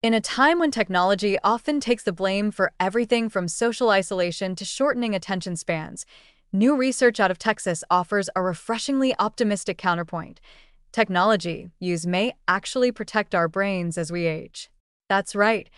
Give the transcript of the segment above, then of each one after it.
In a time when technology often takes the blame for everything from social isolation to shortening attention spans, new research out of Texas offers a refreshingly optimistic counterpoint. Technology use may actually protect our brains as we age. That's right.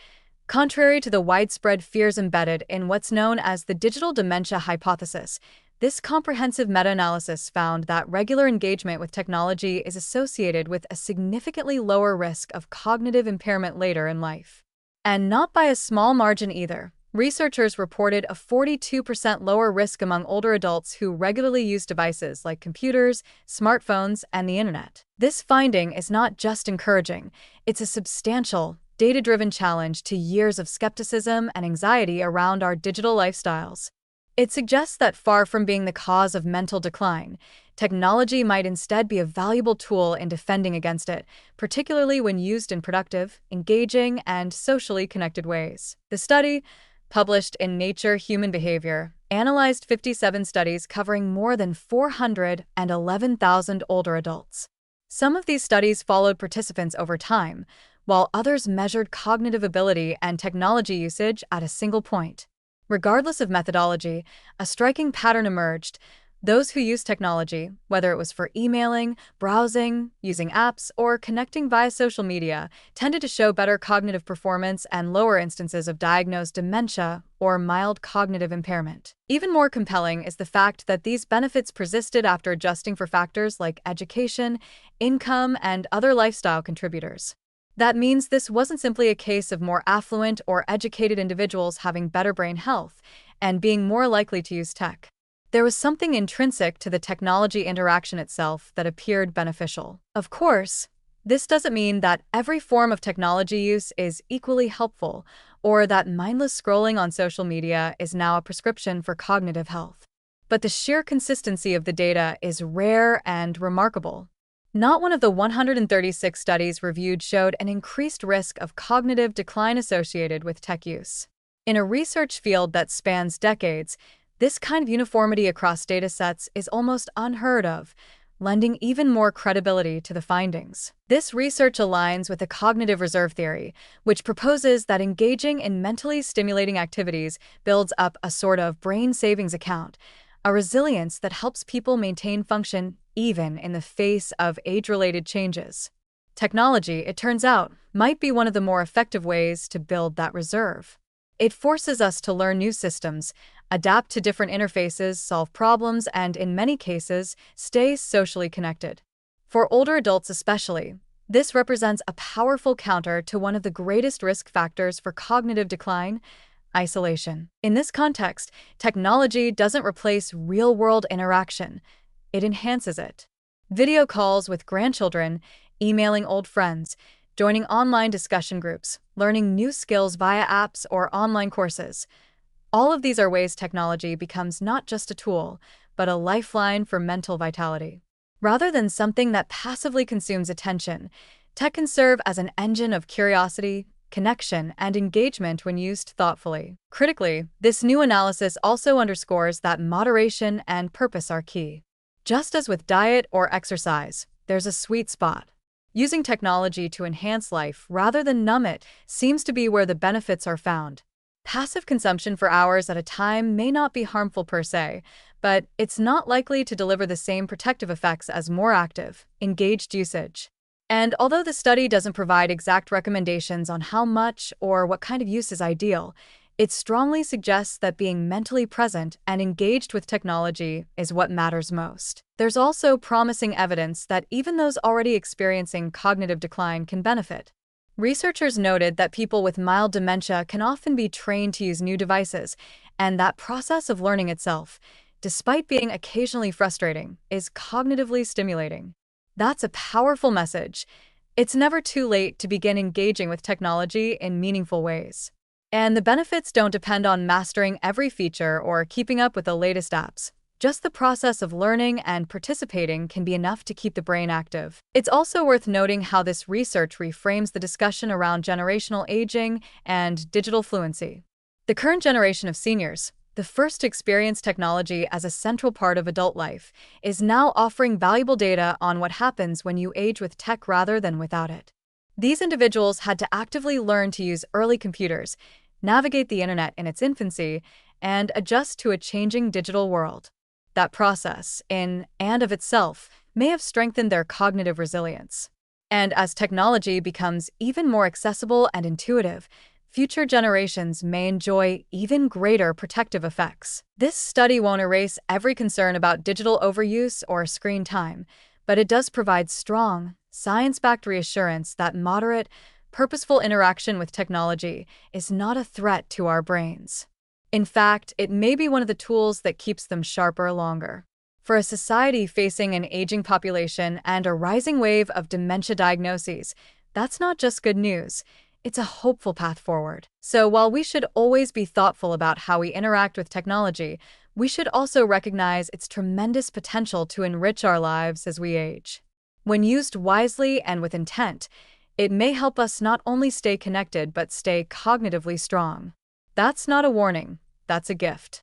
Contrary to the widespread fears embedded in what's known as the digital dementia hypothesis, this comprehensive meta-analysis found that regular engagement with technology is associated with a significantly lower risk of cognitive impairment later in life. And not by a small margin either. Researchers reported a 42% lower risk among older adults who regularly use devices like computers, smartphones, and the internet. This finding is not just encouraging, it's a substantial, data-driven challenge to years of skepticism and anxiety around our digital lifestyles. It suggests that far from being the cause of mental decline, technology might instead be a valuable tool in defending against it, particularly when used in productive, engaging, and socially connected ways. The study, published in Nature Human Behavior, analyzed 57 studies covering more than 411,000 older adults. Some of these studies followed participants over time, while others measured cognitive ability and technology usage at a single point. Regardless of methodology, a striking pattern emerged. Those who used technology, whether it was for emailing, browsing, using apps, or connecting via social media, tended to show better cognitive performance and lower instances of diagnosed dementia or mild cognitive impairment. Even more compelling is the fact that these benefits persisted after adjusting for factors like education, income, and other lifestyle contributors. That means this wasn't simply a case of more affluent or educated individuals having better brain health and being more likely to use tech. There was something intrinsic to the technology interaction itself that appeared beneficial. Of course, this doesn't mean that every form of technology use is equally helpful or that mindless scrolling on social media is now a prescription for cognitive health. But the sheer consistency of the data is rare and remarkable. Not one of the 136 studies reviewed showed an increased risk of cognitive decline associated with tech use. In a research field that spans decades, this kind of uniformity across datasets is almost unheard of, lending even more credibility to the findings. This research aligns with the cognitive reserve theory, which proposes that engaging in mentally stimulating activities builds up a sort of brain savings account, a resilience that helps people maintain function even in the face of age-related changes. Technology, it turns out, might be one of the more effective ways to build that reserve. It forces us to learn new systems, adapt to different interfaces, solve problems, and in many cases, stay socially connected. For older adults especially, this represents a powerful counter to one of the greatest risk factors for cognitive decline: isolation. In this context, technology doesn't replace real-world interaction, it enhances it. Video calls with grandchildren, emailing old friends, joining online discussion groups, learning new skills via apps or online courses. All of these are ways technology becomes not just a tool, but a lifeline for mental vitality. Rather than something that passively consumes attention, tech can serve as an engine of curiosity, connection, and engagement when used thoughtfully. Critically, this new analysis also underscores that moderation and purpose are key. Just as with diet or exercise, there's a sweet spot. Using technology to enhance life rather than numb it seems to be where the benefits are found. Passive consumption for hours at a time may not be harmful per se, but it's not likely to deliver the same protective effects as more active, engaged usage. And although the study doesn't provide exact recommendations on how much or what kind of use is ideal, it strongly suggests that being mentally present and engaged with technology is what matters most. There's also promising evidence that even those already experiencing cognitive decline can benefit. Researchers noted that people with mild dementia can often be trained to use new devices, and that process of learning itself, despite being occasionally frustrating, is cognitively stimulating. That's a powerful message. It's never too late to begin engaging with technology in meaningful ways. And the benefits don't depend on mastering every feature or keeping up with the latest apps. Just the process of learning and participating can be enough to keep the brain active. It's also worth noting how this research reframes the discussion around generational aging and digital fluency. The current generation of seniors, the first to experience technology as a central part of adult life, is now offering valuable data on what happens when you age with tech rather than without it. These individuals had to actively learn to use early computers, navigate the internet in its infancy, and adjust to a changing digital world. That process, in and of itself, may have strengthened their cognitive resilience. And as technology becomes even more accessible and intuitive, future generations may enjoy even greater protective effects. This study won't erase every concern about digital overuse or screen time, but it does provide strong, science-backed reassurance that moderate, purposeful interaction with technology is not a threat to our brains. In fact, it may be one of the tools that keeps them sharper longer. For a society facing an aging population and a rising wave of dementia diagnoses, that's not just good news. It's a hopeful path forward. So while we should always be thoughtful about how we interact with technology, we should also recognize its tremendous potential to enrich our lives as we age. When used wisely and with intent, it may help us not only stay connected but stay cognitively strong. That's not a warning, that's a gift.